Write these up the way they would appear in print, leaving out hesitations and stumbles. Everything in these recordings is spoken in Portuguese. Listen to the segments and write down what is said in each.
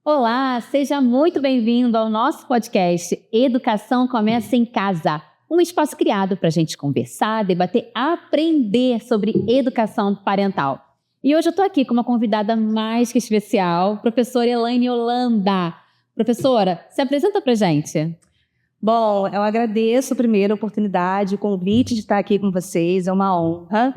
Olá, seja muito bem-vindo ao nosso podcast Educação Começa em Casa, um espaço criado para a gente conversar, debater, aprender sobre educação parental. E hoje eu estou aqui com uma convidada mais que especial, professora Elaine Holanda. Professora, se apresenta para a gente. Bom, eu agradeço primeiro a oportunidade, o convite de estar aqui com vocês, é uma honra.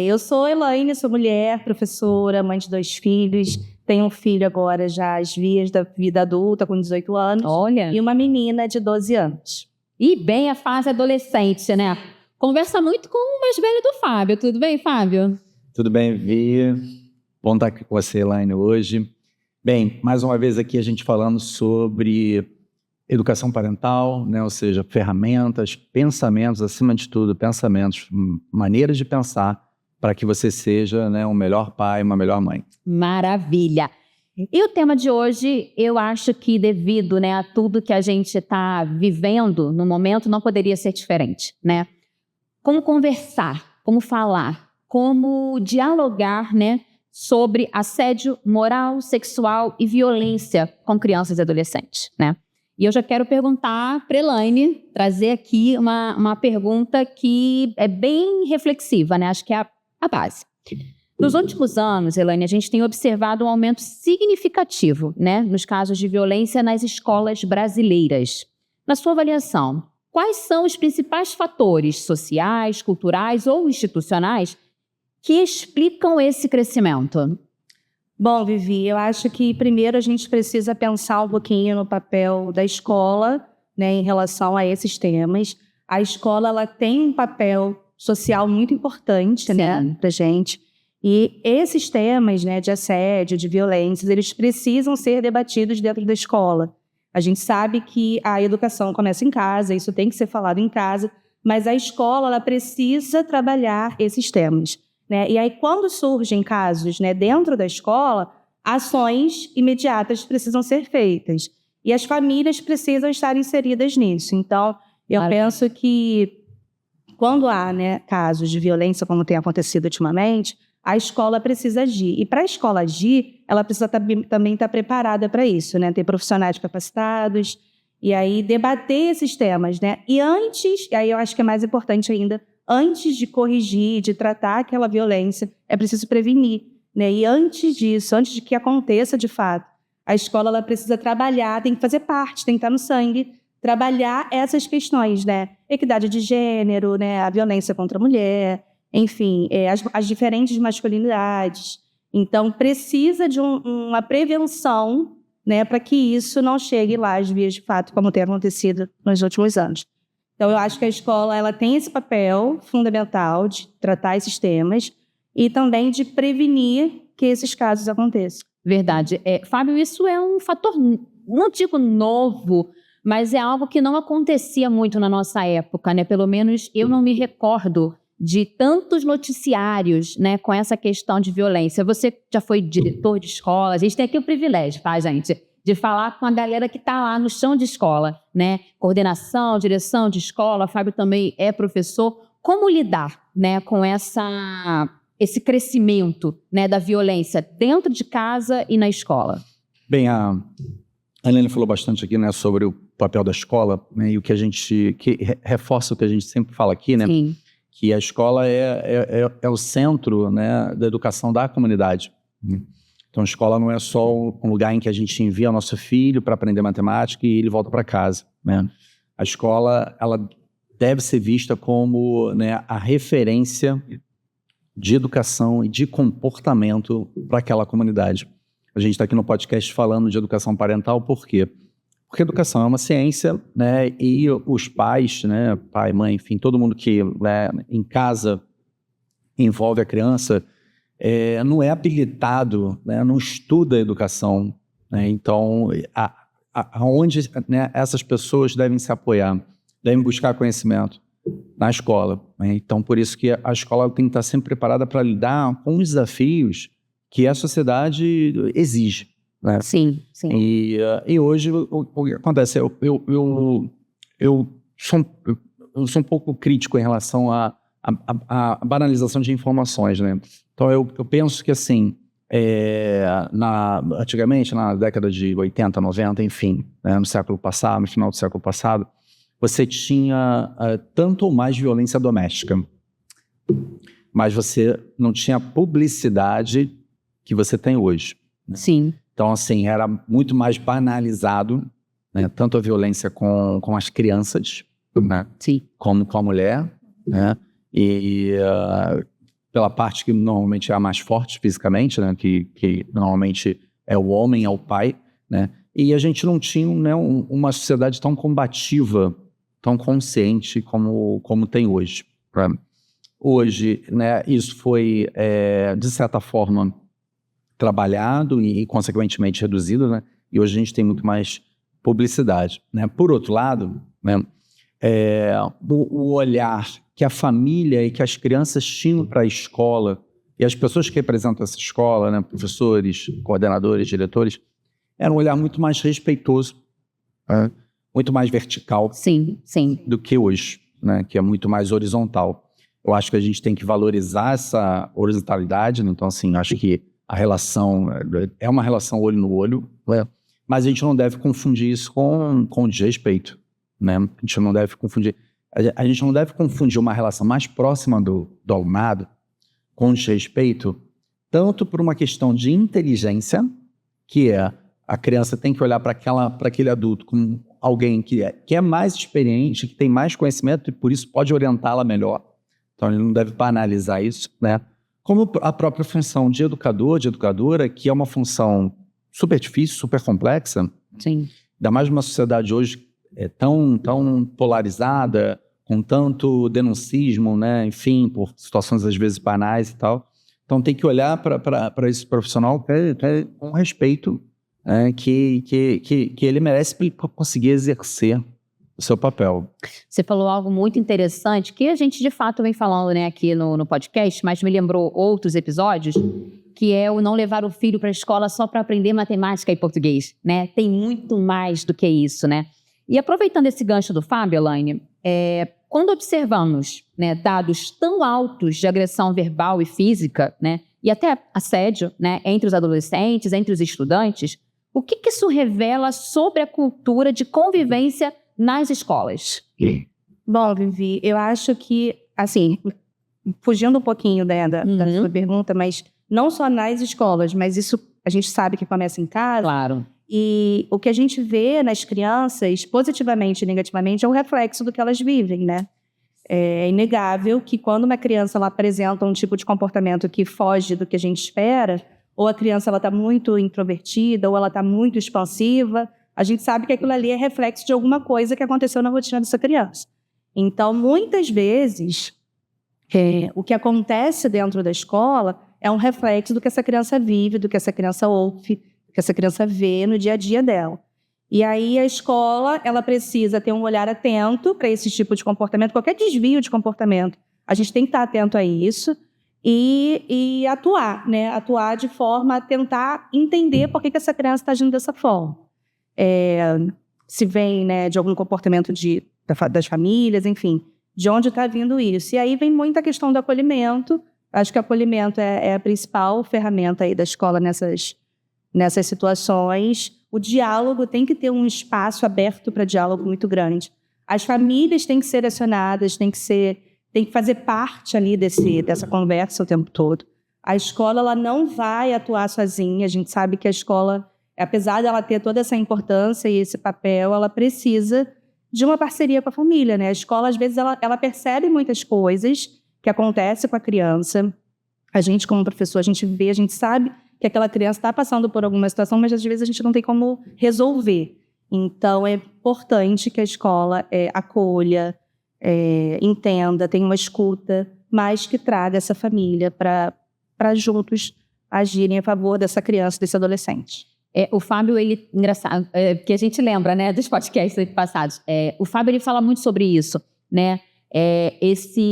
Eu sou Elaine, sou mulher, professora, mãe de 2 filhos, tenho um filho agora já às vias da vida adulta, com 18 anos, Olha, e uma menina de 12 anos. e bem a fase adolescente, né? Conversa muito com o mais velho do Fábio. Tudo bem, Fábio? Tudo bem, Vi? Bom estar aqui com você, Elaine, hoje. Bem, mais uma vez aqui a gente falando sobre educação parental, né? Ou seja, ferramentas, pensamentos, acima de tudo, pensamentos, maneiras de pensar para que você seja, né, um melhor pai, uma melhor mãe. Maravilha! E o tema de hoje, eu acho que devido, né, a tudo que a gente está vivendo no momento, não poderia ser diferente, né? Como conversar, como falar, como dialogar, né, sobre assédio moral, sexual e violência com crianças e adolescentes, né? E eu já quero perguntar para a Elaine, trazer aqui uma pergunta que é bem reflexiva, né? Acho que é a base. Nos últimos anos, Elaine, a gente tem observado um aumento significativo, né, nos casos de violência nas escolas brasileiras. Na sua avaliação, quais são os principais fatores sociais, culturais ou institucionais que explicam esse crescimento? Bom, Vivi, eu acho que primeiro a gente precisa pensar um pouquinho no papel da escola, né, em relação a esses temas. A escola, ela tem um papel social muito importante, né, para a gente. E esses temas, né, de assédio, de violências, eles precisam ser debatidos dentro da escola. A gente sabe que a educação começa em casa, isso tem que ser falado em casa, mas a escola, ela precisa trabalhar esses temas, né? E aí, quando surgem casos, né, dentro da escola, ações imediatas precisam ser feitas. E as famílias precisam estar inseridas nisso. Então, eu penso que quando há, né, casos de violência, como tem acontecido ultimamente, a escola precisa agir. E para a escola agir, ela precisa também estar preparada para isso, né? Ter profissionais capacitados e aí debater esses temas, né? E antes, e aí eu acho que é mais importante ainda, antes de corrigir, de tratar aquela violência, é preciso prevenir, né? E antes disso, antes de que aconteça de fato, a escola ela precisa trabalhar, tem que fazer parte, tem que estar no sangue, trabalhar essas questões, né? Equidade de gênero, né? A violência contra a mulher, enfim, as diferentes masculinidades. Então, precisa de uma prevenção, né, para que isso não chegue lá às vias de fato, como tem acontecido nos últimos anos. Então, eu acho que a escola ela tem esse papel fundamental de tratar esses temas e também de prevenir que esses casos aconteçam. Verdade. Fábio, isso é um fator, não digo novo, mas é algo que não acontecia muito na nossa época, né? Pelo menos eu não me recordo de tantos noticiários, né, com essa questão de violência. Você já foi diretor de escola, a gente tem aqui o privilégio, tá, gente, de falar com a galera que está lá no chão de escola, né, coordenação, direção de escola, Fábio também é professor. Como lidar, né, com esse crescimento, né, da violência dentro de casa e na escola? Bem, a Helena falou bastante aqui, né, sobre o papel da escola, né, e o que reforça o que a gente sempre fala aqui, né? Sim. Que a escola é o centro, né, da educação da comunidade. Então, a escola não é só um lugar em que a gente envia o nosso filho para aprender matemática e ele volta para casa, né? A escola ela deve ser vista como, né, a referência de educação e de comportamento para aquela comunidade. A gente está aqui no podcast falando de educação parental, por quê? Porque a educação é uma ciência, né, e os pais, né, pai, mãe, enfim, todo mundo que, né, em casa envolve a criança, não é habilitado, né, não estuda a educação, né? Então, aonde, né, essas pessoas devem se apoiar, devem buscar conhecimento na escola, né? Então, por isso que a escola tem que estar sempre preparada para lidar com os desafios que a sociedade exige, né? Sim, sim. E hoje o que acontece? Eu sou um pouco crítico em relação à banalização de informações, né? Então eu penso que assim, Antigamente, na década de 80, 90, enfim, né, no século passado, no final do século passado, você tinha tanto ou mais violência doméstica, mas você não tinha a publicidade que você tem hoje. Né? Sim. Então, assim, era muito mais banalizado, né, tanto a violência com as crianças, né, Sim. como com a mulher, né, e pela parte que normalmente é a mais forte fisicamente, né, que normalmente é o homem, é o pai, né, e a gente não tinha, né, uma sociedade tão combativa, tão consciente como tem hoje. Hoje, né, isso foi, de certa forma, trabalhado e consequentemente reduzido, né, e hoje a gente tem muito mais publicidade. Né. Por outro lado, né, o olhar que a família e que as crianças tinham para a escola, e as pessoas que representam essa escola, né, professores, coordenadores, diretores, era um olhar muito mais respeitoso, né, muito mais vertical, sim, sim, do que hoje, né, que é muito mais horizontal. Eu acho que a gente tem que valorizar essa horizontalidade, né? Então, assim, acho que a relação é uma relação olho no olho, né? Mas a gente não deve confundir isso com desrespeito, né? A gente não deve confundir uma relação mais próxima do alunado com desrespeito, tanto por uma questão de inteligência, que a criança tem que olhar para aquele adulto como alguém que é mais experiente, que tem mais conhecimento e por isso pode orientá-la melhor. Então ele não deve banalizar isso, né? Como a própria função de educador, de educadora, que é uma função super difícil, super complexa. sim. Ainda mais numa sociedade hoje tão polarizada, com tanto denuncismo, né? Enfim, por situações às vezes banais e tal. Então tem que olhar para esse profissional com respeito, que ele merece para conseguir exercer o seu papel. Você falou algo muito interessante que a gente de fato vem falando, né, aqui no podcast, mas me lembrou outros episódios, que é o não levar o filho para a escola só para aprender matemática e português, né? Tem muito mais do que isso, né? E aproveitando esse gancho do Fábio, Elaine, quando observamos, né, dados tão altos de agressão verbal e física, né, e até assédio, né, entre os adolescentes, entre os estudantes, o que isso revela sobre a cultura de convivência nas escolas? Bom, Vivi, eu acho que, assim, fugindo um pouquinho da sua pergunta, mas não só nas escolas, mas isso a gente sabe que começa em casa. Claro. E o que a gente vê nas crianças, positivamente e negativamente, é um reflexo do que elas vivem, né? É inegável que quando uma criança ela apresenta um tipo de comportamento que foge do que a gente espera, ou a criança está muito introvertida, ou ela está muito expansiva, a gente sabe que aquilo ali é reflexo de alguma coisa que aconteceu na rotina dessa criança. Então, muitas vezes, o que acontece dentro da escola é um reflexo do que essa criança vive, do que essa criança ouve, do que essa criança vê no dia a dia dela. E aí a escola ela precisa ter um olhar atento para esse tipo de comportamento, qualquer desvio de comportamento. A gente tem que estar atento a isso e atuar, né? Atuar de forma a tentar entender por que essa criança está agindo dessa forma. Se vem, né, de algum comportamento das famílias, enfim, de onde está vindo isso. E aí vem muita questão do acolhimento. Acho que o acolhimento é a principal ferramenta aí da escola nessas situações. O diálogo tem que ter um espaço aberto para diálogo muito grande. As famílias têm que ser acionadas, têm que fazer parte ali dessa conversa o tempo todo. A escola ela não vai atuar sozinha. A gente sabe que a escola, apesar dela ter toda essa importância e esse papel, ela precisa de uma parceria com a família, né? A escola, às vezes, ela percebe muitas coisas que acontecem com a criança. A gente, como professor, a gente vê, a gente sabe que aquela criança está passando por alguma situação, mas às vezes a gente não tem como resolver. Então, é importante que a escola acolha, entenda, tenha uma escuta, mas que traga essa família para juntos agirem a favor dessa criança, desse adolescente. O Fábio, ele, engraçado, que a gente lembra, né, dos podcasts passados, o Fábio, ele fala muito sobre isso, né,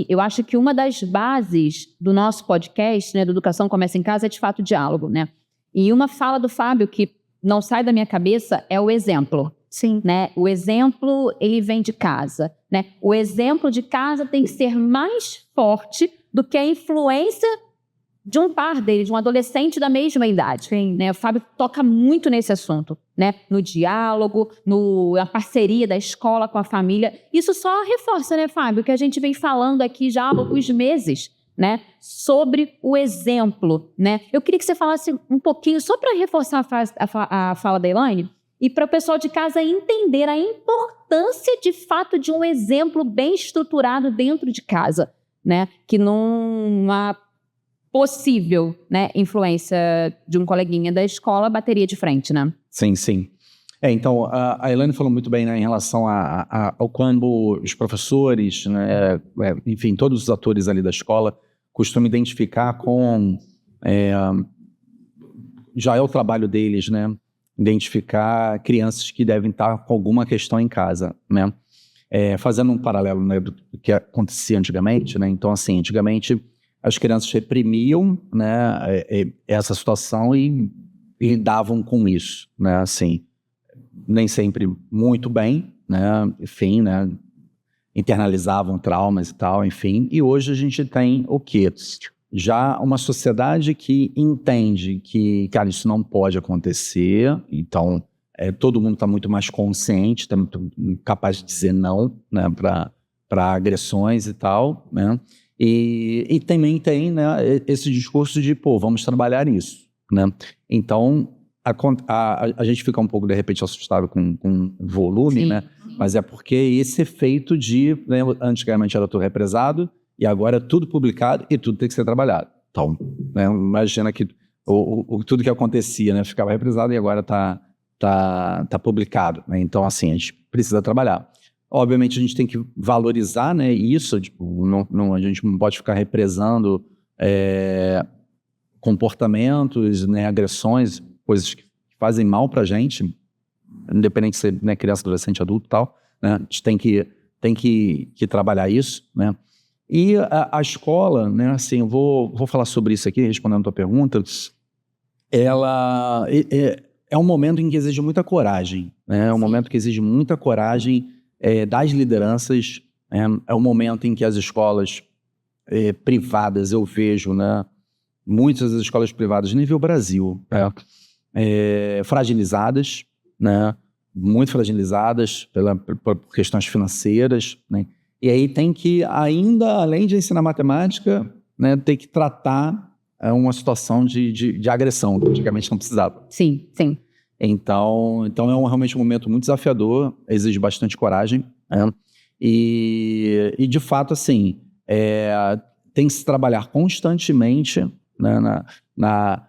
eu acho que uma das bases do nosso podcast, né, do Educação Começa em Casa, é de fato o diálogo, né, e uma fala do Fábio que não sai da minha cabeça é o exemplo. Sim. Né, o exemplo, ele vem de casa, né, o exemplo de casa tem que ser mais forte do que a influência de um par deles, de um adolescente da mesma idade. Né? O Fábio toca muito nesse assunto, né? No diálogo, na parceria da escola com a família. Isso só reforça, né, Fábio, que a gente vem falando aqui já há alguns meses, né? Sobre o exemplo, né? Eu queria que você falasse um pouquinho, só para reforçar a fala da Elaine, e para o pessoal de casa entender a importância, de fato, de um exemplo bem estruturado dentro de casa, né? Que numa possível, né, influência de um coleguinha da escola bateria de frente, né? Sim, sim. Então, a Elaine falou muito bem, né, em relação ao quando os professores, né, enfim, todos os atores ali da escola costumam identificar com... já é o trabalho deles, né? Identificar crianças que devem estar com alguma questão em casa, né? Fazendo um paralelo, né, do que acontecia antigamente, né? Então, assim, antigamente as crianças reprimiam, né, essa situação e lidavam com isso, né? Assim, nem sempre muito bem, né? Enfim, né? Internalizavam traumas e tal, enfim. E hoje a gente tem o quê? Já uma sociedade que entende que, cara, isso não pode acontecer, então todo mundo está muito mais consciente, está muito capaz de dizer não, né, para agressões e tal, né? E também tem, né, esse discurso de, pô, vamos trabalhar nisso, né? Então, a gente fica um pouco, de repente, assustado com volume, né? Mas é porque esse efeito de, né, antigamente era tudo represado, e agora é tudo publicado e tudo tem que ser trabalhado. Então, né, imagina que tudo que acontecia, né, ficava represado e agora tá publicado, né? Então, assim, a gente precisa trabalhar. Obviamente, a gente tem que valorizar, né, isso, tipo, a gente não pode ficar represando comportamentos, né, agressões, coisas que fazem mal pra gente, independente de ser, né, criança, adolescente, adulto e tal, né? A gente tem que trabalhar isso, né? E a escola, né, assim, eu vou falar sobre isso aqui, respondendo a tua pergunta, ela é um momento em que exige muita coragem, né? É um momento que exige muita coragem das lideranças, é um momento em que as escolas privadas, eu vejo, né, muitas das escolas privadas, nível Brasil, fragilizadas, né, muito fragilizadas por questões financeiras, né? E aí tem que, ainda além de ensinar matemática, né, ter que tratar uma situação de agressão, que antigamente não precisava. Sim, sim. Então é realmente um momento muito desafiador, exige bastante coragem, né? E de fato, assim, tem que se trabalhar constantemente, né, na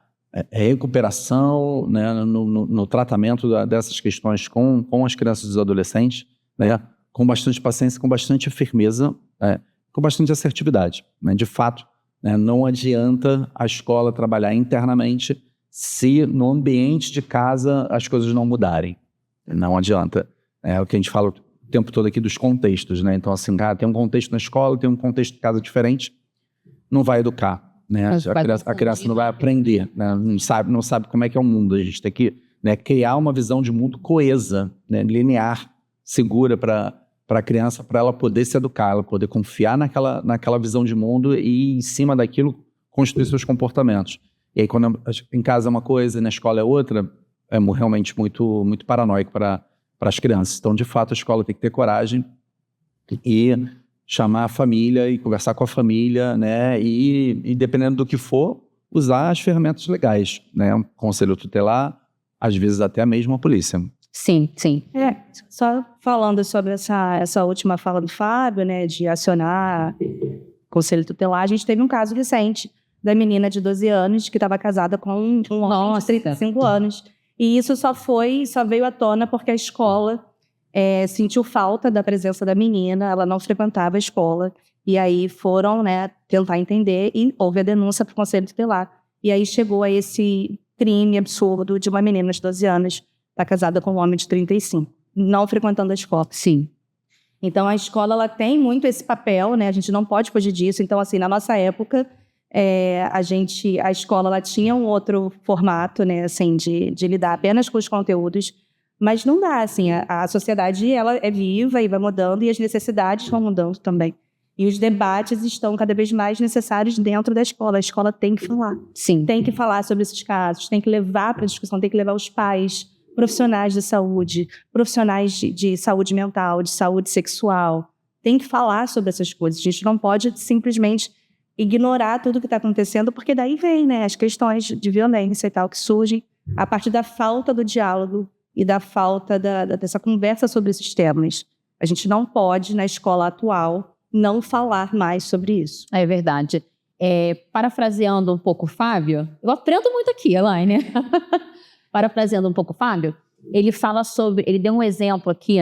recuperação, né, no tratamento dessas questões com as crianças e os adolescentes, né, com bastante paciência, com bastante firmeza, com bastante assertividade, né? De fato, né, não adianta a escola trabalhar internamente se no ambiente de casa as coisas não mudarem. Não adianta. É o que a gente fala o tempo todo aqui dos contextos, né? Então, assim, tem um contexto na escola, tem um contexto de casa diferente, não vai educar, né? A criança não vai aprender, né? Não sabe como é que é o mundo. A gente tem que, né, criar uma visão de mundo coesa, né, linear, segura para a criança, para ela poder se educar, ela poder confiar naquela visão de mundo e, em cima daquilo, construir seus comportamentos. E aí, quando em casa é uma coisa e na escola é outra, é realmente muito, muito paranoico para as crianças. Então, de fato, a escola tem que ter coragem e chamar a família e conversar com a família, né? E dependendo do que for, usar as ferramentas legais, né? Um conselho tutelar, às vezes até mesmo a polícia. Sim, sim. Só falando sobre essa última fala do Fábio, né, de acionar conselho tutelar, a gente teve um caso recente da menina de 12 anos que estava casada com um homem de 35 anos. E isso só veio à tona porque a escola sentiu falta da presença da menina, ela não frequentava a escola. E aí foram, né, tentar entender e houve a denúncia para o conselho tutelar. E aí chegou a esse crime absurdo de uma menina de 12 anos estar casada com um homem de 35, não frequentando a escola. Sim. Então, a escola ela tem muito esse papel, né? A gente não pode fugir disso. Então, assim, na nossa época, a escola ela tinha um outro formato, né? Assim, de lidar apenas com os conteúdos, mas não dá, assim. A sociedade ela é viva e vai mudando e as necessidades vão mudando também. E os debates estão cada vez mais necessários dentro da escola. A escola tem que falar. Sim. Tem que falar sobre esses casos, tem que levar para a discussão, tem que levar os pais, profissionais de saúde, profissionais de saúde mental, de saúde sexual. Tem que falar sobre essas coisas. A gente não pode simplesmente ignorar tudo o que está acontecendo, porque daí vem, né, as questões de violência e tal que surgem a partir da falta do diálogo e da falta dessa conversa sobre esses temas. A gente não pode, na escola atual, não falar mais sobre isso. É verdade. Parafraseando um pouco o Fábio, eu aprendo muito aqui, Elaine. Parafraseando um pouco o Fábio, ele deu um exemplo aqui,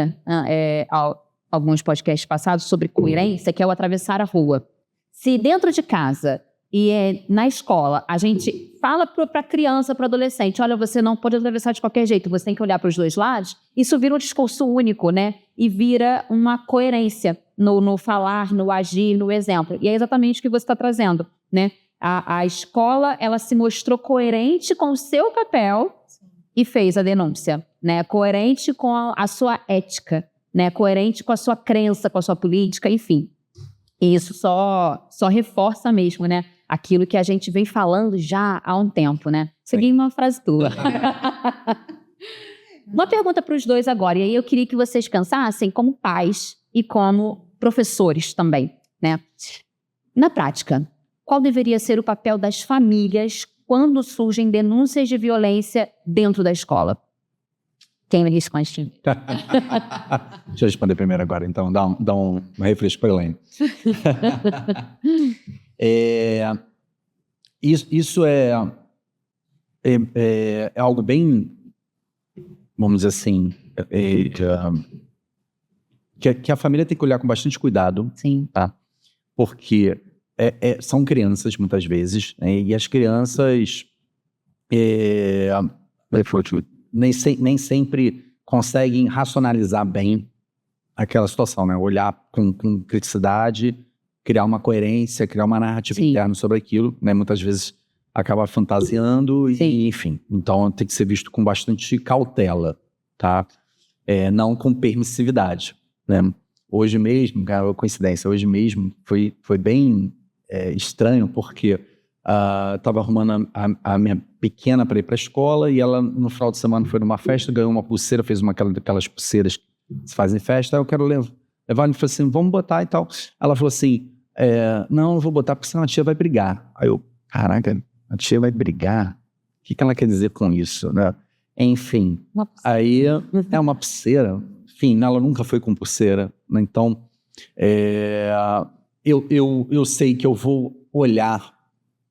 alguns podcasts passados, sobre coerência, que é o atravessar a rua. Se dentro de casa e na escola a gente fala para a criança, para o adolescente, olha, você não pode atravessar de qualquer jeito, você tem que olhar para os dois lados, isso vira um discurso único, né? E vira uma coerência no falar, no agir, no exemplo. E é exatamente o que você está trazendo, né? A escola, ela se mostrou coerente com o seu papel e fez a denúncia, né? Coerente com a sua ética, né? Coerente com a sua crença, com a sua política, enfim. E isso só reforça mesmo, né? Aquilo que a gente vem falando já há um tempo, né? Segui uma frase tua. Uma pergunta para os dois agora, e aí eu queria que vocês pensassem como pais e como professores também, né? Na prática, qual deveria ser o papel das famílias quando surgem denúncias de violência dentro da escola? Quem me responde? Deixa eu responder primeiro agora, então. Dá um refresco para a Elaine. Isso é algo bem, vamos dizer assim, que a família tem que olhar com bastante cuidado. Sim. Tá? Porque são crianças, muitas vezes, né? E as crianças nem sempre conseguem racionalizar bem aquela situação, né? Olhar com criticidade, criar uma coerência, criar uma narrativa interna sobre aquilo, né? Muitas vezes acaba fantasiando e, enfim. Então tem que ser visto com bastante cautela, tá? Não com permissividade, né? Hoje mesmo, cara, coincidência, hoje mesmo foi bem estranho, porque estava arrumando a minha pequena para ir para a escola e ela no final de semana foi numa festa, ganhou uma pulseira, fez daquelas pulseiras que se fazem em festa, aí eu quero levar. Ele falou assim, vamos botar e tal. Ela falou assim, não vou botar porque senão a tia vai brigar. Aí eu, caraca, a tia vai brigar? O que ela quer dizer com isso, né? Enfim, aí é uma pulseira, enfim, ela nunca foi com pulseira, né? Então eu sei que eu vou olhar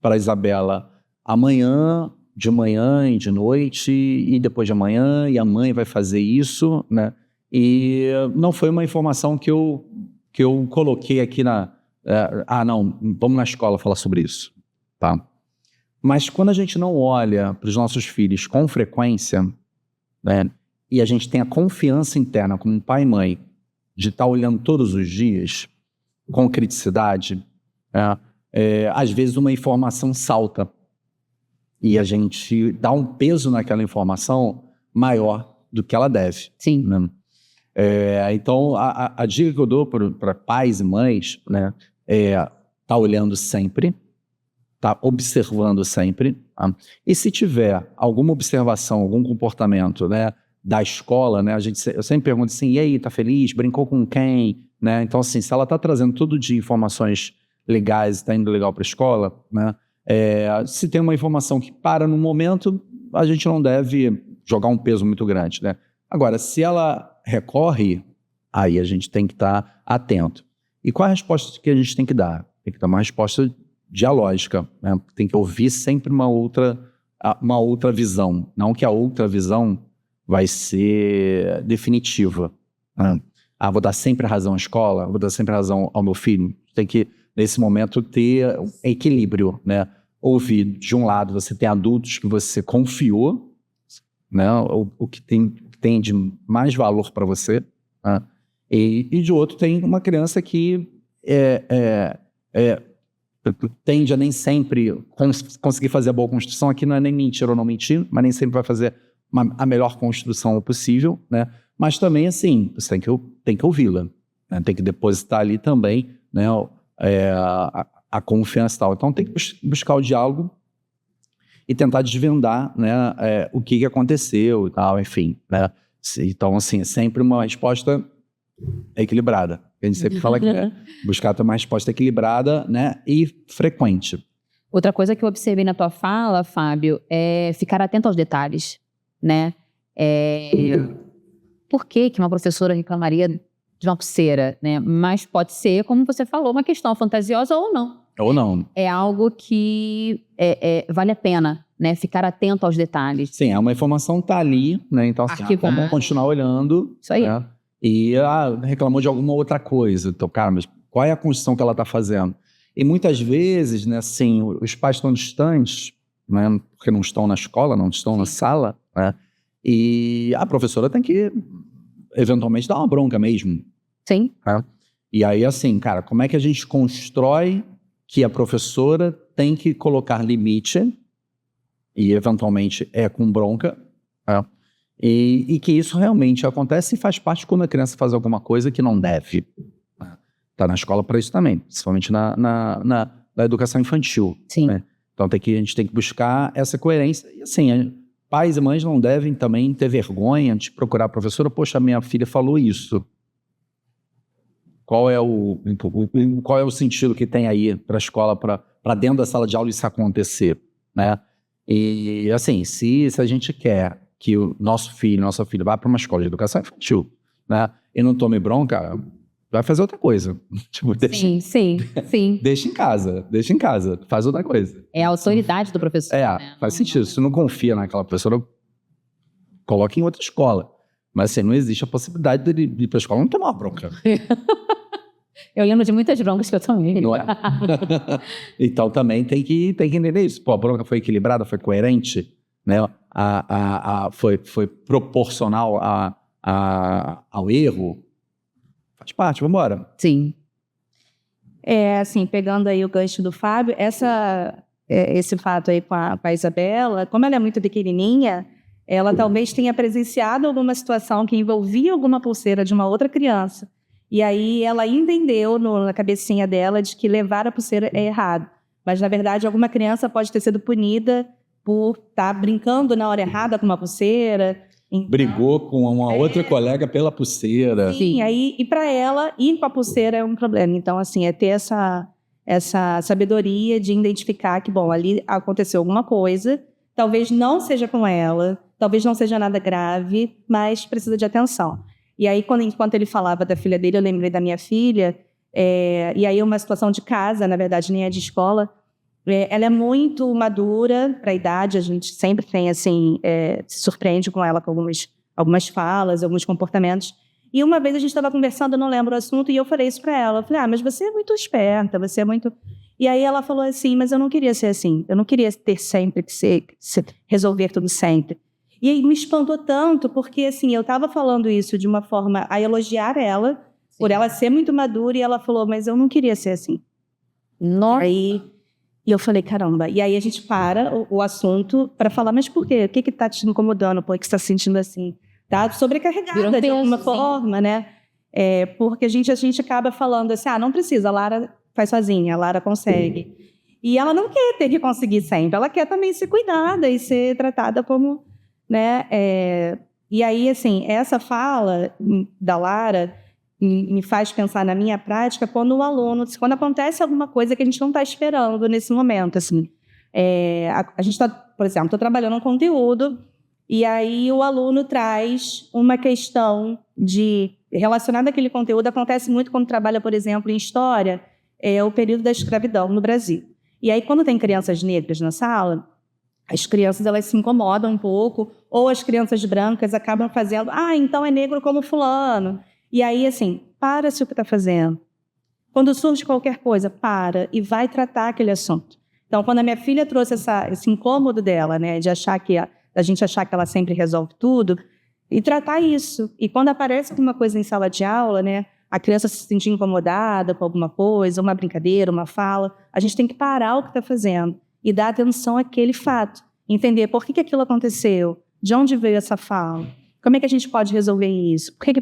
para a Isabela amanhã, de manhã e de noite, e depois de amanhã, e a mãe vai fazer isso, né? E não foi uma informação que eu coloquei aqui não, vamos na escola falar sobre isso, tá? Mas quando a gente não olha para os nossos filhos com frequência, né, e a gente tem a confiança interna como pai e mãe de estar olhando todos os dias com criticidade, às vezes uma informação salta e a gente dá um peso naquela informação maior do que ela deve. Sim. Né? Então, a dica que eu dou para pais e mães, né, tá olhando sempre, tá observando sempre, tá? E se tiver alguma observação, algum comportamento, né, da escola, né, eu sempre pergunto assim, e aí, tá feliz? Brincou com quem? Né? Então, assim, se ela tá trazendo todo dia informações legais, está indo legal para a escola, né? Se tem uma informação que para no momento, a gente não deve jogar um peso muito grande, né? Agora, se ela recorre, aí a gente tem que estar atento. E qual é a resposta que a gente tem que dar? Tem que dar uma resposta dialógica, né? Tem que ouvir sempre uma outra visão, não que a outra visão vai ser definitiva, né? Vou dar sempre a razão à escola, vou dar sempre a razão ao meu filho. Tem que, nesse momento, ter equilíbrio, né? Ouvir, de um lado, você tem adultos que você confiou, né? O que tem de mais valor para você, né? E de outro, tem uma criança que tende a nem sempre conseguir fazer a boa construção. Aqui não é nem mentir ou não mentir, mas nem sempre vai fazer a melhor construção possível, né? Mas também, assim, você tem que ouvi-la, né? Tem que depositar ali também, né, a confiança e tal. Então tem que buscar o diálogo e tentar desvendar, né, o que aconteceu e tal, enfim, né? Então, assim, é sempre uma resposta equilibrada. A gente sempre fala que buscar ter uma resposta equilibrada, né, e frequente. Outra coisa que eu observei na tua fala, Fábio, é ficar atento aos detalhes, né? Por que uma professora reclamaria de uma pulseira, né? Mas pode ser, como você falou, uma questão fantasiosa ou não. Ou não. É algo que vale a pena, né? Ficar atento aos detalhes. Sim, uma informação tá ali, né? Então, assim, vamos continuar olhando. Isso aí. Né? E reclamou de alguma outra coisa. Então, cara, mas qual é a construção que ela está fazendo? E muitas vezes, né, assim, os pais estão distantes, né? Porque não estão na escola, não estão na sala, né? E a professora tem que, eventualmente, dar uma bronca mesmo. Sim. Né? E aí, assim, cara, como é que a gente constrói que a professora tem que colocar limite, e eventualmente com bronca, né? E que isso realmente acontece e faz parte quando a criança faz alguma coisa que não deve. Tá na escola para isso também, principalmente na educação infantil. Sim. Né? Então a gente tem que buscar essa coerência. E assim, pais e mães não devem também ter vergonha de procurar a professora. Poxa, minha filha falou isso. Qual é o sentido que tem aí para a escola, para dentro da sala de aula isso acontecer, né? E assim, se a gente quer que o nossa filha vá para uma escola de educação infantil, né, e não tome bronca, vai fazer outra coisa. Tipo, sim. Deixa em casa, faz outra coisa. É a autoridade do professor. Né? Faz sentido. Se não confia naquela professora, coloque em outra escola. Mas assim, não existe a possibilidade dele ir para a escola não tomar uma bronca. Eu lembro de muitas broncas que eu tomei. Não é? Então também tem que entender isso. Pô, a bronca foi equilibrada, foi coerente, né? Foi proporcional ao erro. Faz parte, vamos embora. Sim. Assim, pegando aí o gancho do Fábio, esse fato aí com a Isabela, como ela é muito pequenininha, ela talvez tenha presenciado alguma situação que envolvia alguma pulseira de uma outra criança. E aí ela entendeu na cabecinha dela de que levar a pulseira é errado. Mas, na verdade, alguma criança pode ter sido punida por estar brincando na hora errada com uma pulseira. Então, brigou com uma outra colega pela pulseira. Sim, aí, e para ela, ir com a pulseira é um problema. Então, assim, ter essa sabedoria de identificar que, bom, ali aconteceu alguma coisa, talvez não seja com ela, talvez não seja nada grave, mas precisa de atenção. E aí, enquanto ele falava da filha dele, eu lembrei da minha filha, e aí uma situação de casa, na verdade, nem é de escola. Ela é muito madura para a idade, a gente sempre tem, assim, se surpreende com ela com algumas falas, alguns comportamentos. E uma vez a gente estava conversando, eu não lembro o assunto, e eu falei isso para ela. Eu falei, mas você é muito esperta, você é muito... E aí ela falou assim, mas eu não queria ser assim, eu não queria ter sempre que resolver tudo sempre. E aí me espantou tanto, porque assim, eu estava falando isso de uma forma a elogiar ela, sim, por ela ser muito madura, e ela falou, mas eu não queria ser assim. Nossa. E eu falei, caramba. E aí a gente para o assunto para falar, mas por quê? O que está te incomodando? Por que você está se sentindo assim? Tá sobrecarregada de alguma forma, né? Porque a gente acaba falando assim, não precisa, a Lara faz sozinha, a Lara consegue. E ela não quer ter que conseguir sempre, ela quer também ser cuidada e ser tratada como... né? E aí, assim, essa fala da Lara me faz pensar na minha prática quando quando acontece alguma coisa que a gente não está esperando nesse momento, assim. A gente está, por exemplo, estou trabalhando um conteúdo e aí o aluno traz uma questão relacionada àquele conteúdo. Acontece muito quando trabalha, por exemplo, em história, o período da escravidão no Brasil. E aí, quando tem crianças negras na sala, as crianças elas se incomodam um pouco, ou as crianças brancas acabam fazendo, então é negro como fulano. E aí, assim, para-se o que está fazendo. Quando surge qualquer coisa, para e vai tratar aquele assunto. Então, quando a minha filha trouxe esse incômodo dela, né, de achar a gente achar que ela sempre resolve tudo, e tratar isso. E quando aparece alguma coisa em sala de aula, né, a criança se sentir incomodada com alguma coisa, uma brincadeira, uma fala, a gente tem que parar o que está fazendo e dar atenção àquele fato. Entender por que aquilo aconteceu, de onde veio essa fala, como é que a gente pode resolver isso, por que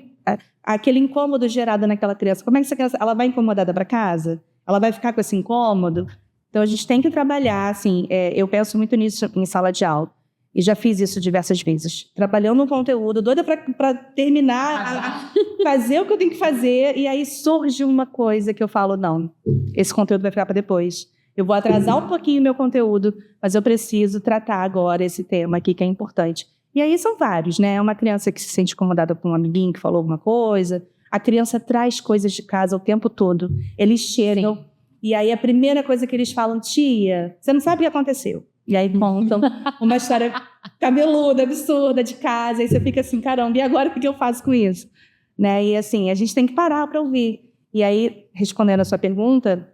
aquele incômodo gerado naquela criança, como é que essa criança ela vai incomodada para casa? Ela vai ficar com esse incômodo? Então, a gente tem que trabalhar, assim, eu penso muito nisso em sala de aula. E já fiz isso diversas vezes. Trabalhando no conteúdo, doida para terminar, fazer o que eu tenho que fazer. E aí surge uma coisa que eu falo, não, esse conteúdo vai ficar para depois. Eu vou atrasar um pouquinho o meu conteúdo, mas eu preciso tratar agora esse tema aqui que é importante. E aí são vários, né? É uma criança que se sente incomodada por um amiguinho que falou alguma coisa. A criança traz coisas de casa o tempo todo. Eles chegam. Sim. E aí a primeira coisa que eles falam, tia, você não sabe o que aconteceu. E aí contam uma história cabeluda, absurda de casa. Aí você fica assim, caramba, e agora o que eu faço com isso? Né? E assim, a gente tem que parar para ouvir. E aí, respondendo a sua pergunta,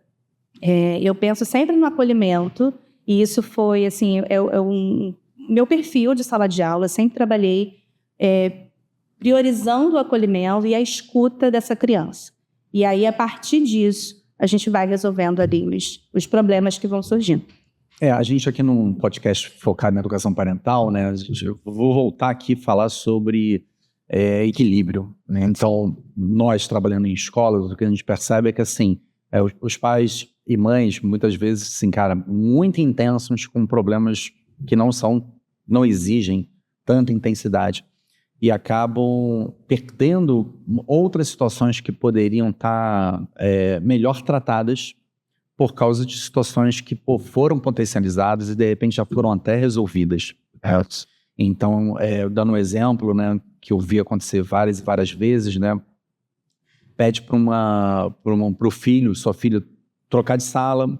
eu penso sempre no acolhimento. E isso foi, assim, meu perfil de sala de aula. Eu sempre trabalhei priorizando o acolhimento e a escuta dessa criança. E aí, a partir disso, a gente vai resolvendo ali os problemas que vão surgindo. A gente aqui num podcast focado na educação parental, né? Eu vou voltar aqui e falar sobre equilíbrio, né? Então, nós trabalhando em escolas, o que a gente percebe é que, assim, os pais e mães, muitas vezes, assim, cara, muito intensos com problemas que não exigem tanta intensidade e acabam perdendo outras situações que poderiam estar melhor tratadas por causa de situações que foram potencializadas e de repente já foram até resolvidas. Então, dando um exemplo, né, que eu vi acontecer várias e várias vezes, né, pede para o filho, sua filha, trocar de sala,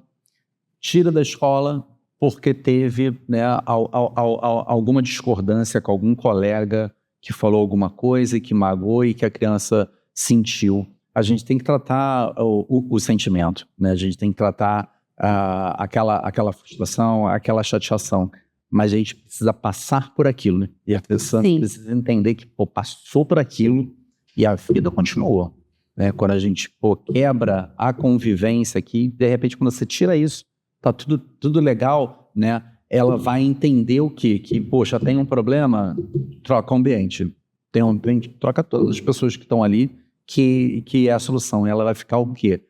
tira da escola porque teve, né, alguma discordância com algum colega que falou alguma coisa e que magoou e que a criança sentiu. A gente tem que tratar o sentimento, né? A gente tem que tratar aquela frustração, aquela chateação, mas a gente precisa passar por aquilo, né? E a pessoa precisa entender que passou por aquilo e a vida continuou, né? Quando a gente quebra a convivência aqui, de repente quando você tira isso, tá tudo legal, né? Ela vai entender o quê? Que, poxa, tem um problema, troca o ambiente. Tem um ambiente, troca todas as pessoas que estão ali, que é a solução. Ela vai ficar o quê?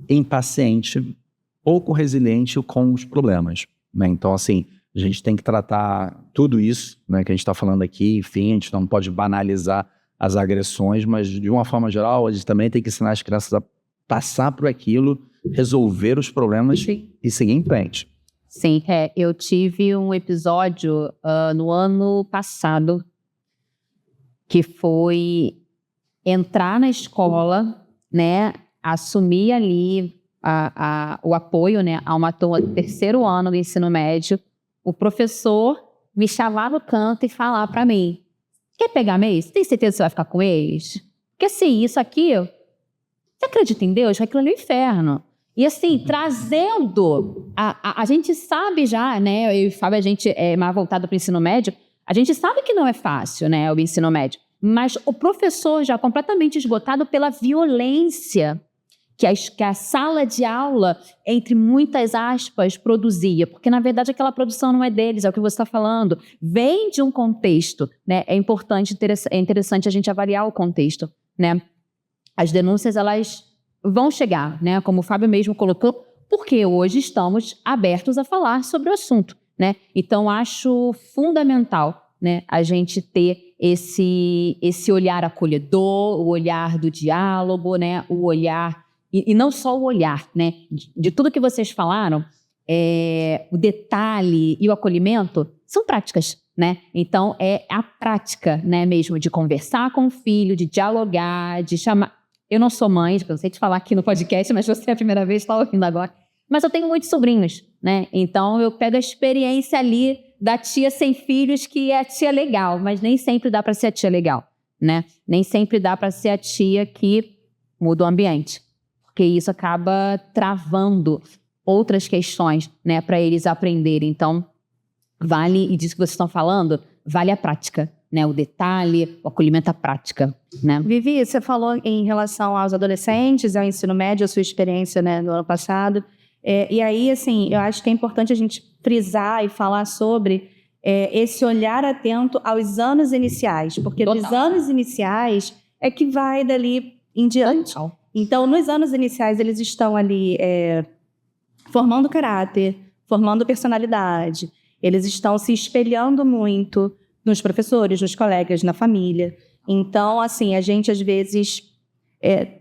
Impaciente, pouco resiliente com os problemas, né? Então, assim, a gente tem que tratar tudo isso, né, que a gente está falando aqui. Enfim, a gente não pode banalizar as agressões, mas de uma forma geral, a gente também tem que ensinar as crianças a passar por aquilo, resolver os problemas e seguir em frente. Sim, eu tive um episódio no ano passado que foi entrar na escola, né, assumir ali o apoio, né, a uma turma do 3º ano do ensino médio, o professor me chamar no canto e falar para mim, quer pegar mês? Tem certeza que você vai ficar com eles? Porque assim, isso aqui, você acredita em Deus? Aquilo ali é o inferno. E assim, trazendo, a gente sabe já, né, eu e o Fábio, a gente é mais voltado para o ensino médio, a gente sabe que não é fácil, né, o ensino médio. Mas o professor já completamente esgotado pela violência que a sala de aula, entre muitas aspas, produzia. Porque, na verdade, aquela produção não é deles, é o que você está falando. Vem de um contexto, né? É interessante a gente avaliar o contexto, né? As denúncias, elas vão chegar, né? Como o Fábio mesmo colocou, porque hoje estamos abertos a falar sobre o assunto, né? Então, acho fundamental, né, a gente ter esse olhar acolhedor, o olhar do diálogo, né, o olhar, e não só o olhar, né, de tudo que vocês falaram, o detalhe e o acolhimento são práticas, né, então é a prática, né, mesmo de conversar com o filho, de dialogar, de chamar. Eu não sou mãe, eu sei te falar aqui no podcast, mas você é a primeira vez, está ouvindo agora, mas eu tenho muitos sobrinhos, né, então eu pego a experiência ali da tia sem filhos, que é a tia legal, mas nem sempre dá para ser a tia legal, né? Nem sempre dá para ser a tia que muda o ambiente, porque isso acaba travando outras questões, né, para eles aprenderem. Então, vale, e disso que vocês estão falando, vale a prática, né? O detalhe, o acolhimento à prática, né? Vivi, você falou em relação aos adolescentes, ao ensino médio, a sua experiência, né, no ano passado. E aí, assim, eu acho que é importante a gente frisar e falar sobre esse olhar atento aos anos iniciais, porque dos anos iniciais é que vai dali em diante. Então, nos anos iniciais, eles estão ali formando caráter, formando personalidade. Eles estão se espelhando muito nos professores, nos colegas, na família. Então, assim, a gente, às vezes,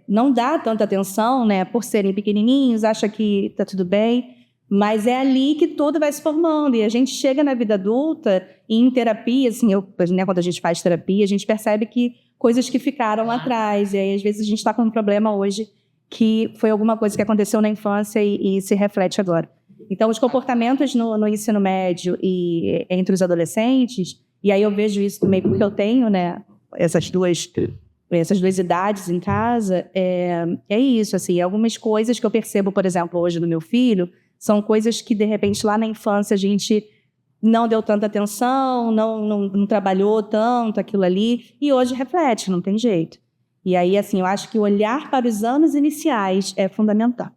não dá tanta atenção, né, por serem pequenininhos, acha que está tudo bem, mas é ali que tudo vai se formando. E a gente chega na vida adulta e em terapia, assim, né, quando a gente faz terapia, a gente percebe que coisas que ficaram lá atrás. E aí, às vezes, a gente está com um problema hoje que foi alguma coisa que aconteceu na infância e se reflete agora. Então, os comportamentos no ensino médio e entre os adolescentes, e aí eu vejo isso também porque eu tenho, né, essas duas idades em casa, é isso, assim, algumas coisas que eu percebo, por exemplo, hoje no meu filho, são coisas que, de repente, lá na infância a gente não deu tanta atenção, não trabalhou tanto aquilo ali, e hoje reflete, não tem jeito. E aí, assim, eu acho que olhar para os anos iniciais é fundamental.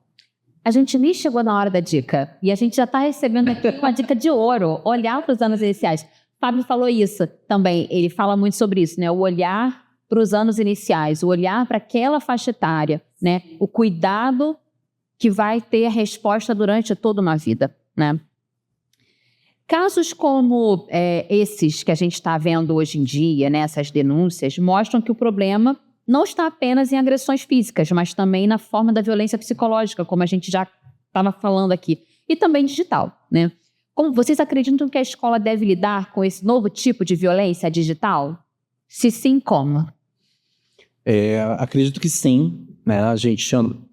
A gente nem chegou na hora da dica, e a gente já está recebendo aqui uma dica de ouro, olhar para os anos iniciais. Fábio falou isso também, ele fala muito sobre isso, né? O olhar para os anos iniciais, o olhar para aquela faixa etária, né? O cuidado que vai ter a resposta durante toda uma vida, né? Casos como esses que a gente está vendo hoje em dia, né, essas denúncias, mostram que o problema não está apenas em agressões físicas, mas também na forma da violência psicológica, como a gente já estava falando aqui, e também digital, né? Como vocês acreditam que a escola deve lidar com esse novo tipo de violência digital? Se sim, como? Acredito que sim, né? A gente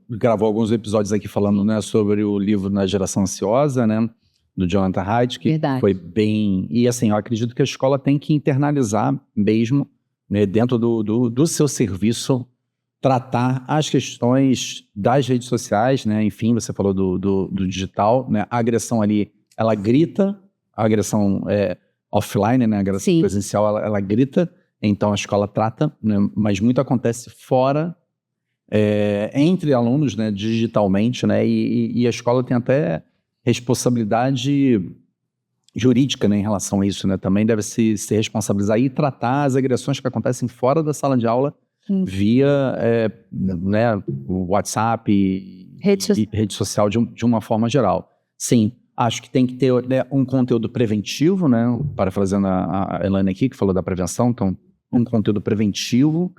gravou alguns episódios aqui falando, né, sobre o livro Na Geração Ansiosa, né, do Jonathan Haidt, que Verdade. Foi bem... E assim, eu acredito que a escola tem que internalizar mesmo, né, dentro do seu serviço, tratar as questões das redes sociais, né? Enfim, você falou do digital, né? A agressão ali, ela grita, a agressão offline, né? A agressão Sim. presencial, ela grita, então a escola trata, né? Mas muito acontece fora, entre alunos, né? Digitalmente, né? E a escola tem até responsabilidade jurídica, né, em relação a isso, né? Também deve se responsabilizar e tratar as agressões que acontecem fora da sala de aula via né, o WhatsApp e rede social de uma forma geral. Sim, acho que tem que ter, né, um conteúdo preventivo, né? Parafraseando a Elaine aqui, que falou da prevenção, então um conteúdo preventivo.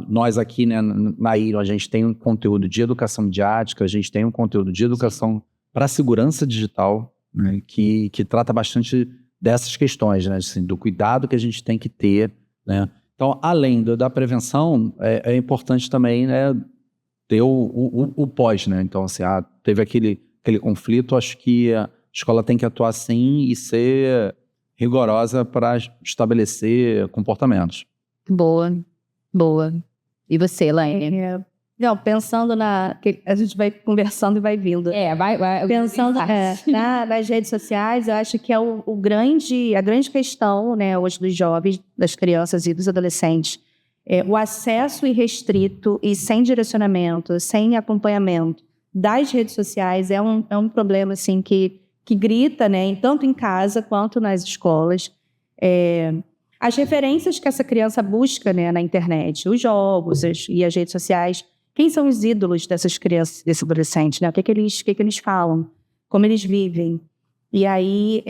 Nós aqui, né, na IRO, a gente tem um conteúdo de educação midiática, a gente tem um conteúdo de educação para a segurança digital, né, que trata bastante dessas questões, né, assim, do cuidado que a gente tem que ter, né. Então, além da prevenção, é importante também, né, ter o pós, né. Então, assim, teve aquele conflito, acho que a escola tem que atuar sim e ser rigorosa para estabelecer comportamentos. Boa. E você, Elaine? Não, pensando a gente vai conversando e vai vindo. Vai. Pensando nas redes sociais, eu acho que é a grande questão, né, hoje dos jovens, das crianças e dos adolescentes. O acesso irrestrito e sem direcionamento, sem acompanhamento das redes sociais é um problema, assim, que grita, né, tanto em casa quanto nas escolas. As referências que essa criança busca, né, na internet, os jogos e as redes sociais. Quem são os ídolos dessas crianças, desses adolescentes, né? O que eles falam? Como eles vivem? E aí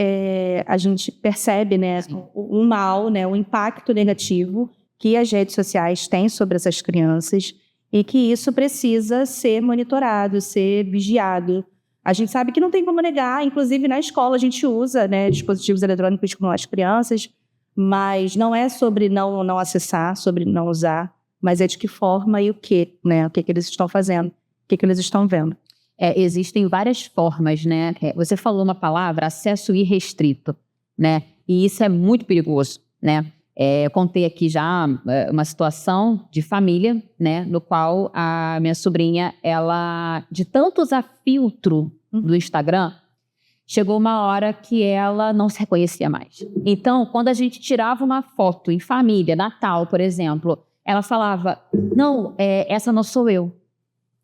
a gente percebe, né, o mal, né, o impacto negativo que as redes sociais têm sobre essas crianças e que isso precisa ser monitorado, ser vigiado. A gente sabe que não tem como negar, inclusive na escola a gente usa, né, dispositivos eletrônicos com as crianças, mas não é sobre não acessar, sobre não usar, mas é de que forma e o que, né? O que eles estão fazendo, o que eles estão vendo. Existem várias formas, né? Você falou uma palavra, acesso irrestrito, né? E isso é muito perigoso, né? Eu contei aqui já uma situação de família, né? No qual a minha sobrinha, ela, de tanto usar filtro do Instagram, chegou uma hora que ela não se reconhecia mais. Então, quando a gente tirava uma foto em família, Natal, por exemplo, ela falava, não, essa não sou eu.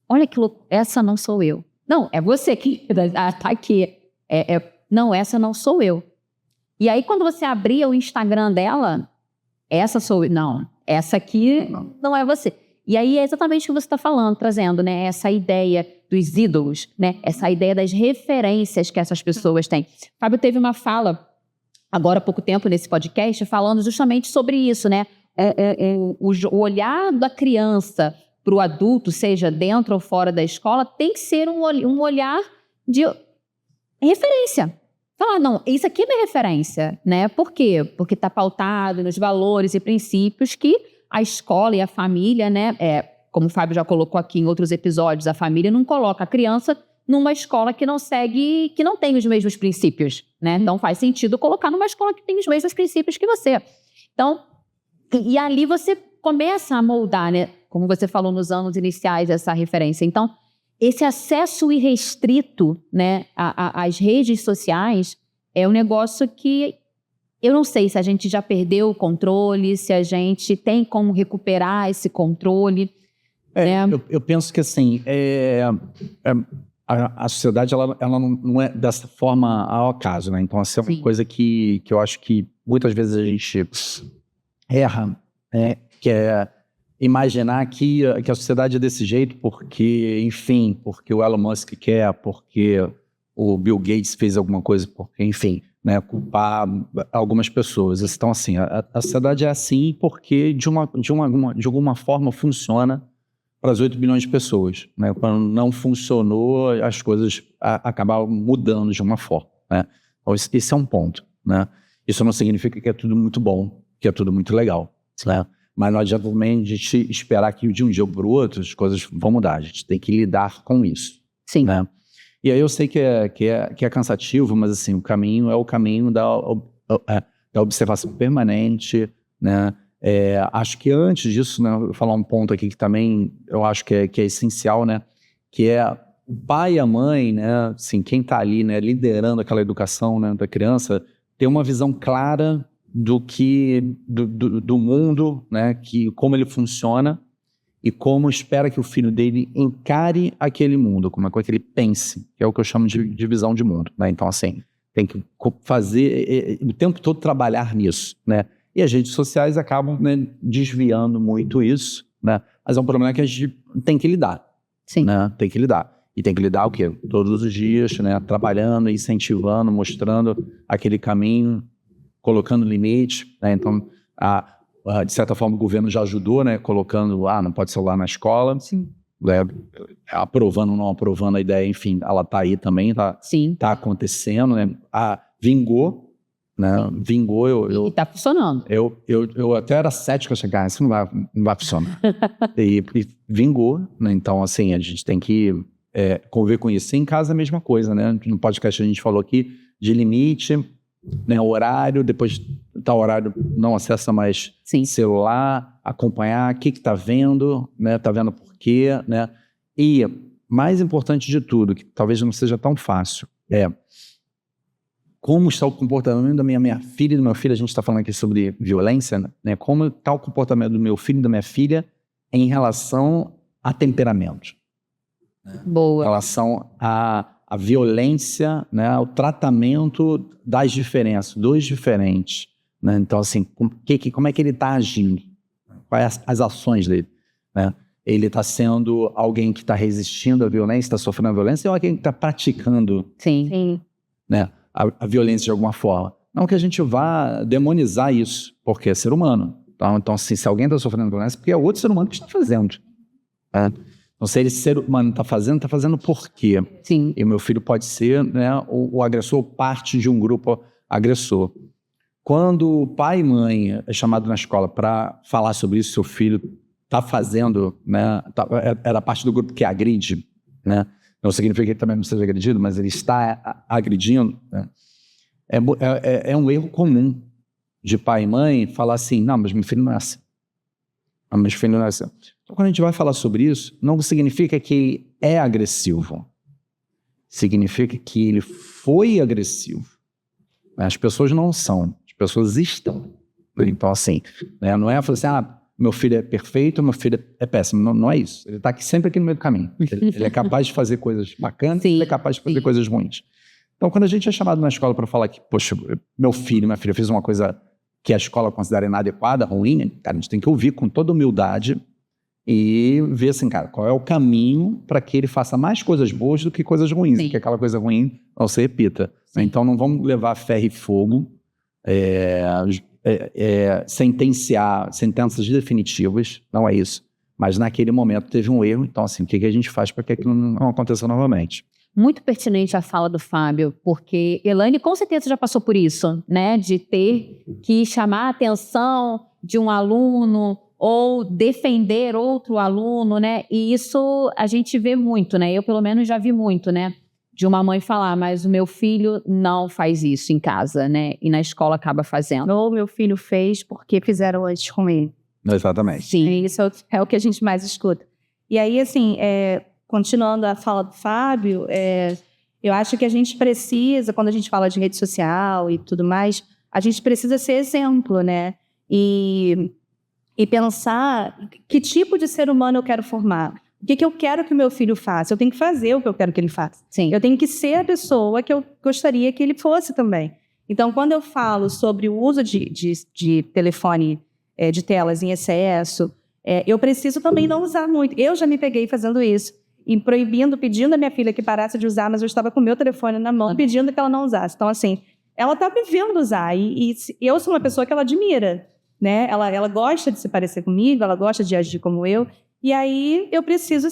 Olha que louco, essa não sou eu. Não, é você que tá aqui. Não, essa não sou eu. E aí, quando você abria o Instagram dela, essa sou eu. Não, essa aqui não é você. E aí é exatamente o que você está falando, trazendo, né? Essa ideia dos ídolos, né? Essa ideia das referências que essas pessoas têm. Fábio teve uma fala, agora há pouco tempo, nesse podcast, falando justamente sobre isso, né? O olhar da criança para o adulto, seja dentro ou fora da escola, tem que ser um olhar de referência. Falar, não, isso aqui é minha referência, né? Por quê? Porque está pautado nos valores e princípios que a escola e a família, né? Como o Fábio já colocou aqui em outros episódios, a família não coloca a criança numa escola que não segue, que não tem os mesmos princípios, né? Então faz sentido colocar numa escola que tem os mesmos princípios que você. Então, e ali você começa a moldar, né? Como você falou nos anos iniciais, essa referência. Então, esse acesso irrestrito, né, às redes sociais é um negócio que eu não sei se a gente já perdeu o controle, se a gente tem como recuperar esse controle. Né? Eu penso que, assim, a sociedade ela não é dessa forma ao acaso, né? Então, essa é uma coisa que eu acho que muitas vezes a gente erra, né? Que é imaginar que a sociedade é desse jeito porque, enfim, porque o Elon Musk quer, porque o Bill Gates fez alguma coisa, porque, enfim, né, culpar algumas pessoas. Então, assim, a sociedade é assim porque de alguma forma funciona para as 8 bilhões de pessoas, né? Quando não funcionou, as coisas acabaram mudando de uma forma, né? Então, esse é um ponto, né? Isso não significa que é tudo muito bom, que é tudo muito legal, né? Mas não adianta também a gente esperar que de um dia para o outro as coisas vão mudar. A gente tem que lidar com isso. Sim. Né? E aí eu sei que é cansativo, mas assim, o caminho é o caminho da observação permanente, né? Acho que antes disso, né, eu vou falar um ponto aqui que também eu acho que é essencial, né? Que é o pai e a mãe, né? Assim, quem está ali, né, liderando aquela educação, né, da criança, ter uma visão clara do mundo, né, como ele funciona e como espera que o filho dele encare aquele mundo, como é que ele pense, que é o que eu chamo de visão de mundo, né? Então, assim, tem que fazer, o tempo todo trabalhar nisso, né? E as redes sociais acabam, né, desviando muito isso, né? Mas é um problema que a gente tem que lidar. Sim. Né? Tem que lidar. E tem que lidar o quê? Todos os dias, né? Trabalhando, incentivando, mostrando aquele caminho, colocando limite, né? Então, de certa forma, o governo já ajudou, né? Colocando, não pode celular na escola. Sim. Né? Aprovando ou não aprovando a ideia, enfim, ela tá aí também, tá acontecendo, né? Vingou, né? Vingou, e tá funcionando. Eu até era cético, isso não vai funcionar. e vingou, né? Então, assim, a gente tem que conviver com isso. E em casa é a mesma coisa, né? No podcast a gente falou aqui de limite, né, horário, depois tá horário, não acessa mais celular, acompanhar o que tá vendo, né, tá vendo por quê, né, e mais importante de tudo, que talvez não seja tão fácil, como está o comportamento da minha filha e do meu filho. A gente está falando aqui sobre violência, né, como está o comportamento do meu filho e da minha filha em relação a temperamento. Boa. Em relação a violência, né, o tratamento das diferenças, dos diferentes. Né? Então, assim, como é que ele está agindo? Quais as ações dele? Né? Ele está sendo alguém que está resistindo à violência, está sofrendo a violência, ou alguém que está praticando né, a violência de alguma forma? Não que a gente vá demonizar isso, porque é ser humano. Então assim, se alguém está sofrendo violência, porque é outro ser humano que está fazendo. Né? Não sei, esse ser humano está fazendo por quê? Sim. E o meu filho pode ser, né, o agressor, parte de um grupo agressor. Quando o pai e mãe é chamado na escola para falar sobre isso, seu filho está fazendo, né, era parte do grupo que agride, né? Não significa que ele também não seja agredido, mas ele está agredindo. Né? É um erro comum de pai e mãe falar assim, não, mas meu filho não é assim. Mas filho não é assim. Então, quando a gente vai falar sobre isso, não significa que ele é agressivo. Significa que ele foi agressivo. As pessoas não são, as pessoas estão. Então, assim, né, não é falar assim, meu filho é perfeito, meu filho é péssimo. Não, não é isso. Ele está sempre aqui no meio do caminho. Ele é capaz de fazer coisas bacanas, ele é capaz de fazer coisas ruins. Então, quando a gente é chamado na escola para falar que, poxa, meu filho, minha filha fez uma coisa que a escola considera inadequada, ruim, cara, a gente tem que ouvir com toda humildade, e ver assim, cara, qual é o caminho para que ele faça mais coisas boas do que coisas ruins, Sim. que aquela coisa ruim não se repita. Sim. Então não vamos levar ferro e fogo, sentenciar sentenças definitivas, não é isso. Mas naquele momento teve um erro, então assim, o que a gente faz para que aquilo não aconteça novamente? Muito pertinente a fala do Fábio, porque Elaine com certeza já passou por isso, né? De ter que chamar a atenção de um aluno ou defender outro aluno, né? E isso a gente vê muito, né? Eu, pelo menos, já vi muito, né? De uma mãe falar, mas o meu filho não faz isso em casa, né? E na escola acaba fazendo. Ou meu filho fez porque fizeram antes com ele. Exatamente. Sim. Isso é o que a gente mais escuta. E aí, assim, continuando a fala do Fábio, eu acho que a gente precisa, quando a gente fala de rede social e tudo mais, a gente precisa ser exemplo, né? E pensar que tipo de ser humano eu quero formar. O que eu quero que o meu filho faça? Eu tenho que fazer o que eu quero que ele faça. Sim. Eu tenho que ser a pessoa que eu gostaria que ele fosse também. Então, quando eu falo sobre o uso de telefone, de telas em excesso, eu preciso também não usar muito. Eu já me peguei fazendo isso, e pedindo a minha filha que parasse de usar, mas eu estava com o meu telefone na mão, pedindo que ela não usasse. Então, assim, ela está me vendo usar, e eu sou uma pessoa que ela admira, né? Ela gosta de se parecer comigo, ela gosta de agir como eu, e aí eu preciso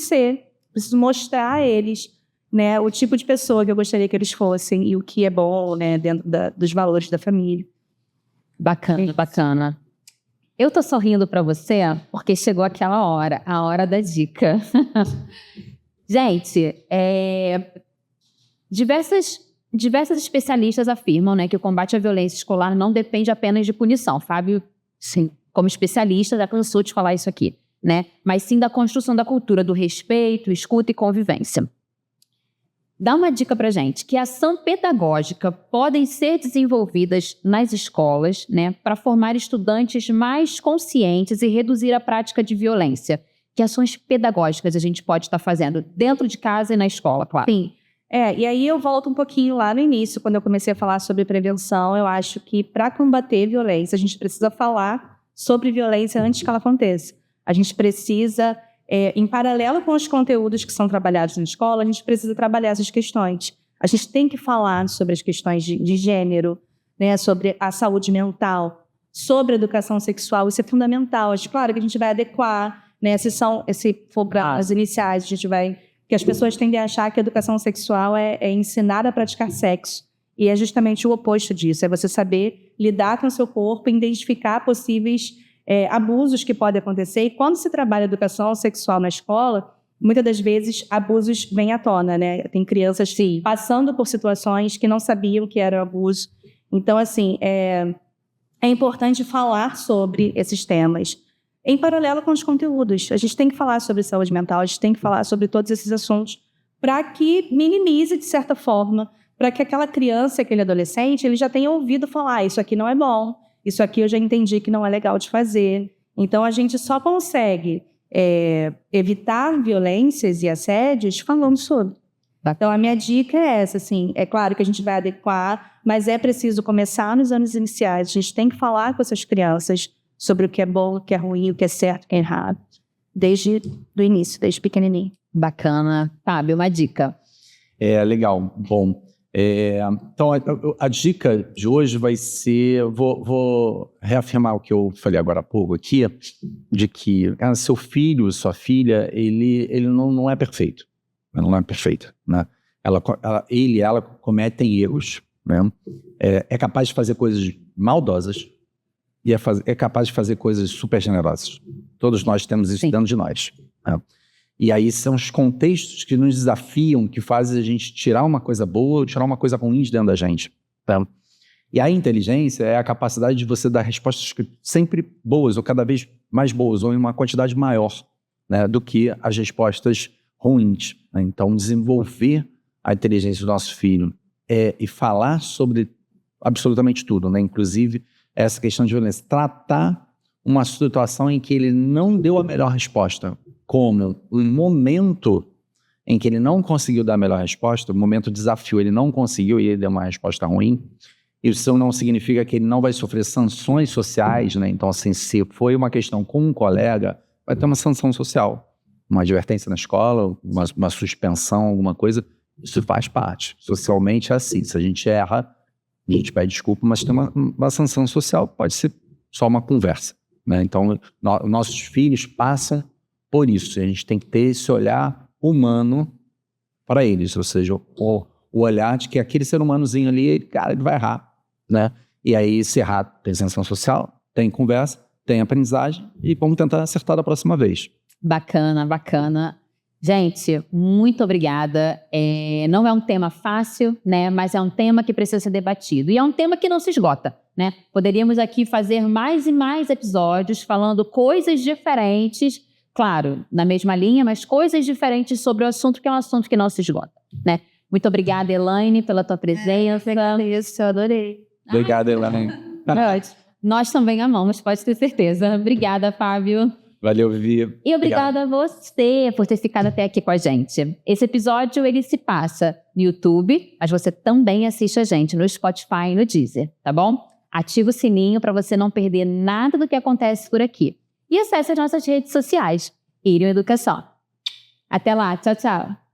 mostrar a eles, né, o tipo de pessoa que eu gostaria que eles fossem e o que é bom, né, dentro dos valores da família. Bacana, bacana. Eu tô sorrindo para você porque chegou aquela hora, a hora da dica. Gente, diversas especialistas afirmam, né, que o combate à violência escolar não depende apenas de punição. Fábio, sim, como especialista, já cansou de falar isso aqui, né? Mas sim da construção da cultura do respeito, escuta e convivência. Dá uma dica pra gente, que ação pedagógica podem ser desenvolvidas nas escolas, né, para formar estudantes mais conscientes e reduzir a prática de violência. Que ações pedagógicas a gente pode estar fazendo dentro de casa e na escola, claro? Sim. E aí eu volto um pouquinho lá no início, quando eu comecei a falar sobre prevenção. Eu acho que para combater violência, a gente precisa falar sobre violência antes que ela aconteça. A gente precisa, em paralelo com os conteúdos que são trabalhados na escola, a gente precisa trabalhar essas questões. A gente tem que falar sobre as questões de gênero, né, sobre a saúde mental, sobre a educação sexual. Isso é fundamental. Claro que a gente vai adequar, né, se for para as iniciais, a gente vai... Porque as pessoas tendem a achar que a educação sexual é ensinar a praticar sexo. E é justamente o oposto disso. É você saber lidar com o seu corpo e identificar possíveis abusos que podem acontecer. E quando se trabalha educação sexual na escola, muitas das vezes abusos vêm à tona, né? Tem crianças passando por situações que não sabiam que era abuso. Então, assim, é importante falar sobre esses temas. Em paralelo com os conteúdos, a gente tem que falar sobre saúde mental, a gente tem que falar sobre todos esses assuntos para que minimize, de certa forma, para que aquela criança, aquele adolescente, ele já tenha ouvido falar, isso aqui não é bom, isso aqui eu já entendi que não é legal de fazer. Então, a gente só consegue evitar violências e assédios falando sobre. Então, a minha dica é essa, assim, é claro que a gente vai adequar, mas é preciso começar nos anos iniciais, a gente tem que falar com essas crianças sobre o que é bom, o que é ruim, o que é certo, o que é errado, desde o início, desde pequenininho. Bacana. Fábio, uma dica. Legal. Bom, então a dica de hoje vai ser, vou reafirmar o que eu falei agora há pouco aqui, de que seu filho, sua filha, ele não é perfeito. Ela não é perfeita, né? Ele e ela cometem erros, né? É capaz de fazer coisas maldosas, e é capaz de fazer coisas super generosas. Todos nós temos isso dentro de nós. Né? E aí são os contextos que nos desafiam, que fazem a gente tirar uma coisa boa ou tirar uma coisa ruim de dentro da gente. Tá? E a inteligência é a capacidade de você dar respostas sempre boas, ou cada vez mais boas, ou em uma quantidade maior, né, do que as respostas ruins. Né? Então, desenvolver a inteligência do nosso filho e falar sobre absolutamente tudo, né? Inclusive essa questão de violência, tratar uma situação em que ele não deu a melhor resposta, como o momento em que ele não conseguiu dar a melhor resposta, o momento do desafio, ele não conseguiu e ele deu uma resposta ruim. Isso não significa que ele não vai sofrer sanções sociais, né? Então, assim, se foi uma questão com um colega, vai ter uma sanção social. Uma advertência na escola, uma suspensão, alguma coisa. Isso faz parte. Socialmente é assim. Se a gente erra, a gente pede desculpa, mas tem uma sanção social. Pode ser só uma conversa, né? Então, nossos filhos passam por isso. A gente tem que ter esse olhar humano para eles. Ou seja, o olhar de que aquele ser humanozinho ali, cara, ele vai errar, né? E aí, se errar, tem sanção social, tem conversa, tem aprendizagem e vamos tentar acertar da próxima vez. Bacana, bacana. Gente, muito obrigada. Não é um tema fácil, né? Mas é um tema que precisa ser debatido. E é um tema que não se esgota, né? Poderíamos aqui fazer mais e mais episódios falando coisas diferentes, claro, na mesma linha, mas coisas diferentes sobre o assunto, que é um assunto que não se esgota, né? Muito obrigada, Elaine, pela tua presença. Isso, eu adorei. Obrigado, Elaine. Nós também amamos, pode ter certeza. Obrigada, Fábio. Valeu, Vivi. E obrigada a você por ter ficado até aqui com a gente. Esse episódio, ele se passa no YouTube, mas você também assiste a gente no Spotify e no Deezer, tá bom? Ativa o sininho para você não perder nada do que acontece por aqui. E acesse as nossas redes sociais. Irium Educação. Até lá, tchau, tchau.